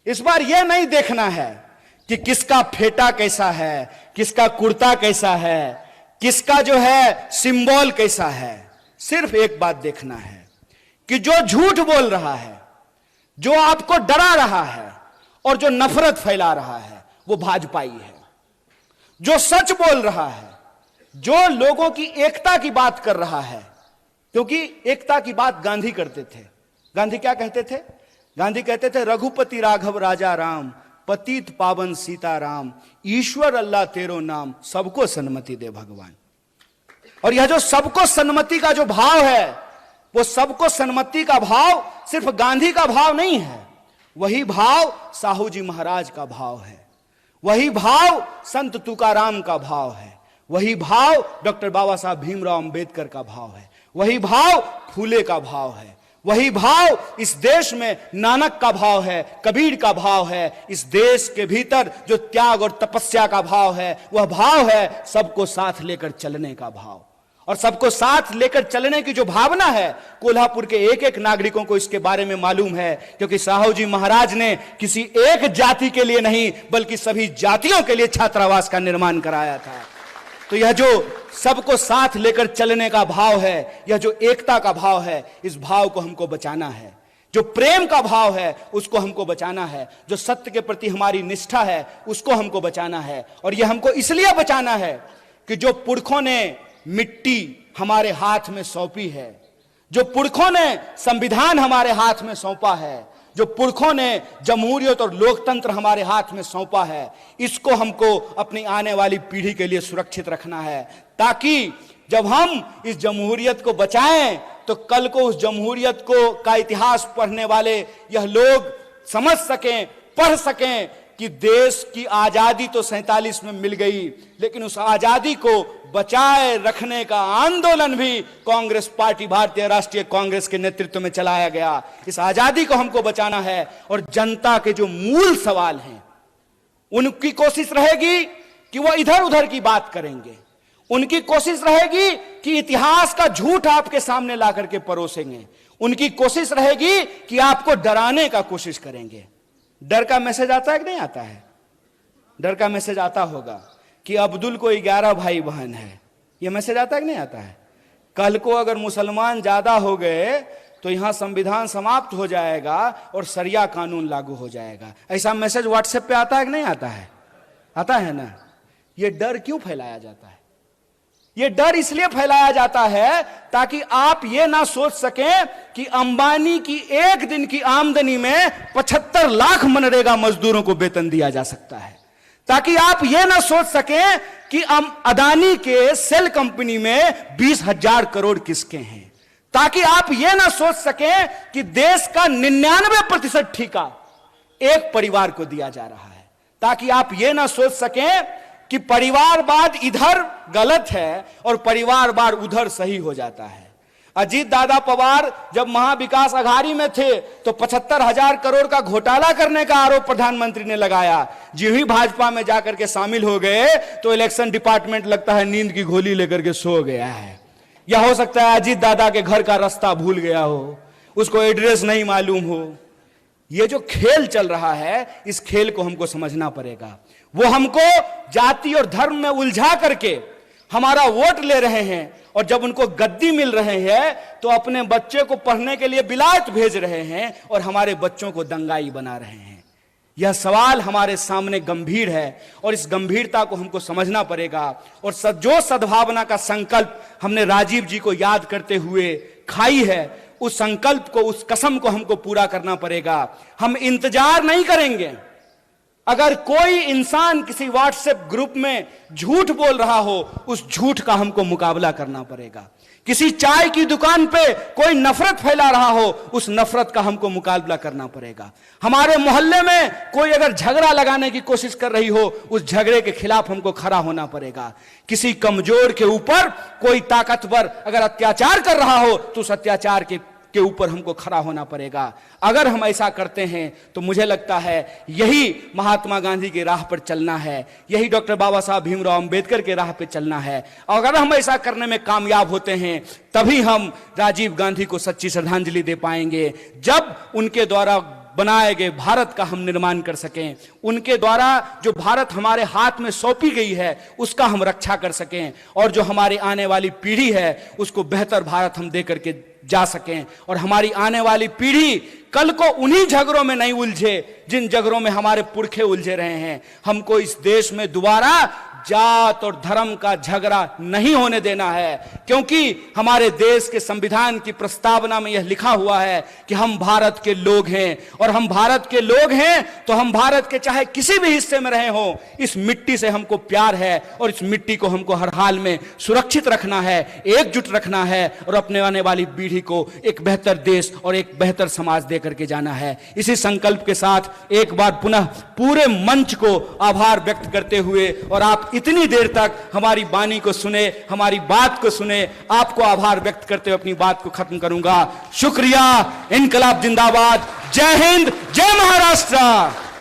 इस बार यह नहीं देखना है कि किसका फेटा कैसा है, किसका कुर्ता कैसा है, किसका जो है सिंबल कैसा है। सिर्फ एक बात देखना है कि जो झूठ बोल रहा है, जो आपको डरा रहा है और जो नफरत फैला रहा है, वो भाजपाई है। जो सच बोल रहा है, जो लोगों की एकता की बात कर रहा है, क्योंकि एकता की बात गांधी करते थे। गांधी क्या कहते थे? गांधी कहते थे, रघुपति राघव राजा राम, पतित पावन सीता राम, ईश्वर अल्लाह तेरो नाम, सबको सन्मति दे भगवान। और यह जो सबको सन्मति का जो भाव है, वो सबको सन्मति का भाव सिर्फ गांधी का भाव नहीं है, वही भाव साहू जी महाराज का भाव है, वही भाव संत तुकाराम का भाव है, वही भाव डॉक्टर बाबा साहब भीमराव अंबेडकर का भाव है, वही भाव फूले का भाव है, वही भाव इस देश में नानक का भाव है, कबीर का भाव है। इस देश के भीतर जो त्याग और तपस्या का भाव है, वह भाव है सबको साथ लेकर चलने का भाव। और सबको साथ लेकर चलने की जो भावना है, कोल्हापुर के एक एक नागरिकों को इसके बारे में मालूम है, क्योंकि साहू जी महाराज ने किसी एक जाति के लिए नहीं बल्कि सभी जातियों के लिए छात्रावास का निर्माण कराया था। तो यह जो सबको साथ लेकर चलने का भाव है, यह जो एकता का भाव है, इस भाव को हमको बचाना है। जो प्रेम का भाव है उसको हमको बचाना है, जो सत्य के प्रति हमारी निष्ठा है उसको हमको बचाना है। और यह हमको इसलिए बचाना है कि जो पुरखों ने मिट्टी हमारे हाथ में सौंपी है, जो पुरखों ने संविधान हमारे हाथ में सौंपा है, जो पुरखों ने जमहूरियत और लोकतंत्र हमारे हाथ में सौंपा है, इसको हमको अपनी आने वाली पीढ़ी के लिए सुरक्षित रखना है, ताकि जब हम इस जमहूरियत को बचाएं तो कल को उस जमहूरियत को का इतिहास पढ़ने वाले यह लोग समझ सकें, पढ़ सकें कि देश की आजादी तो 47 में मिल गई, लेकिन उस आजादी को बचाए रखने का आंदोलन भी कांग्रेस पार्टी, भारतीय राष्ट्रीय कांग्रेस के नेतृत्व में चलाया गया। इस आजादी को हमको बचाना है। और जनता के जो मूल सवाल हैं, उनकी कोशिश रहेगी कि वो इधर उधर की बात करेंगे, उनकी कोशिश रहेगी कि इतिहास का झूठ आपके सामने ला करके परोसेंगे, उनकी कोशिश रहेगी कि आपको डराने का कोशिश करेंगे। डर का मैसेज आता है कि नहीं आता है? डर का मैसेज आता होगा कि अब्दुल को 11 भाई बहन है, यह मैसेज आता है कि नहीं आता है? कल को अगर मुसलमान ज्यादा हो गए तो यहां संविधान समाप्त हो जाएगा और शरिया कानून लागू हो जाएगा। ऐसा मैसेज व्हाट्सएप पे आता है कि नहीं आता है? आता है ना। यह डर क्यों फैलाया जाता है? यह डर इसलिए फैलाया जाता है ताकि आप यह ना सोच सकें कि अंबानी की एक दिन की आमदनी में 75 लाख मनरेगा मजदूरों को वेतन दिया जा सकता है, ताकि आप यह ना सोच सकें कि अदानी के सेल कंपनी में 20,000 करोड़ किसके हैं, ताकि आप यह ना सोच सकें कि देश का 99% ठेका एक परिवार को दिया जा रहा है, ताकि आप यह ना सोच सकें कि परिवारवाद इधर गलत है और परिवारवाद उधर सही हो जाता है। अजीत दादा पवार जब महाविकास अघाड़ी में थे तो 75,000 करोड़ का घोटाला करने का आरोप प्रधानमंत्री ने लगाया। जो ही भाजपा में जाकर के शामिल हो गए तो इलेक्शन डिपार्टमेंट लगता है नींद की गोली लेकर के सो गया है, या हो सकता है अजीत दादा के घर का रास्ता भूल गया हो, उसको एड्रेस नहीं मालूम हो। ये जो खेल चल रहा है, इस खेल को हमको समझना पड़ेगा। वो हमको जाति और धर्म में उलझा करके हमारा वोट ले रहे हैं, और जब उनको गद्दी मिल रहे हैं तो अपने बच्चे को पढ़ने के लिए बिलायत भेज रहे हैं और हमारे बच्चों को दंगाई बना रहे हैं। यह सवाल हमारे सामने गंभीर है और इस गंभीरता को हमको समझना पड़ेगा। और जो सद्भावना का संकल्प हमने राजीव जी को याद करते हुए खाई है, उस संकल्प को, उस कसम को हमको पूरा करना पड़ेगा। हम इंतजार नहीं करेंगे। अगर कोई इंसान किसी व्हाट्सएप ग्रुप में झूठ बोल रहा हो, उस झूठ का हमको मुकाबला करना पड़ेगा। किसी चाय की दुकान पे कोई नफरत फैला रहा हो, उस नफरत का हमको मुकाबला करना पड़ेगा। हमारे मोहल्ले में कोई अगर झगड़ा लगाने की कोशिश कर रही हो, उस झगड़े के खिलाफ हमको खड़ा होना पड़ेगा। किसी कमजोर के ऊपर कोई ताकतवर अगर अत्याचार कर रहा हो तो उस अत्याचार के ऊपर हमको खड़ा होना पड़ेगा। अगर हम ऐसा करते हैं तो मुझे लगता है यही महात्मा गांधी की राह पर चलना है, यही डॉक्टर बाबा साहब भीमराव अंबेडकर के राह पर चलना है। और अगर हम ऐसा करने में कामयाब होते हैं तभी हम राजीव गांधी को सच्ची श्रद्धांजलि दे पाएंगे। जब उनके द्वारा बनाए गए भारत का हम निर्माण कर सकें, उनके द्वारा जो भारत हमारे हाथ में सौंपी गई है उसका हम रक्षा कर सकें, और जो हमारी आने वाली पीढ़ी है उसको बेहतर भारत हम दे करके जा सकें, और हमारी आने वाली पीढ़ी कल को उन्हीं झगड़ों में नहीं उलझे जिन झगड़ों में हमारे पुरखे उलझे रहे हैं। हमको इस देश में दोबारा जात और धर्म का झगड़ा नहीं होने देना है, क्योंकि हमारे देश के संविधान की प्रस्तावना में यह लिखा हुआ है कि हम भारत के लोग हैं, और हम भारत के लोग हैं तो हम भारत के चाहे किसी भी हिस्से में रहे हों, इस मिट्टी से हमको प्यार है और इस मिट्टी को हमको हर हाल में सुरक्षित रखना है, एकजुट रखना है, और अपने आने वाली पीढ़ी को एक बेहतर देश और एक बेहतर समाज दे करके जाना है। इसी संकल्प के साथ एक बार पुनः पूरे मंच को आभार व्यक्त करते हुए, और आप इतनी देर तक हमारी वाणी को सुने, हमारी बात को सुने, आपको आभार व्यक्त करते हुए अपनी बात को खत्म करूंगा। शुक्रिया। इनकलाब जिंदाबाद। जय हिंद, जय महाराष्ट्र।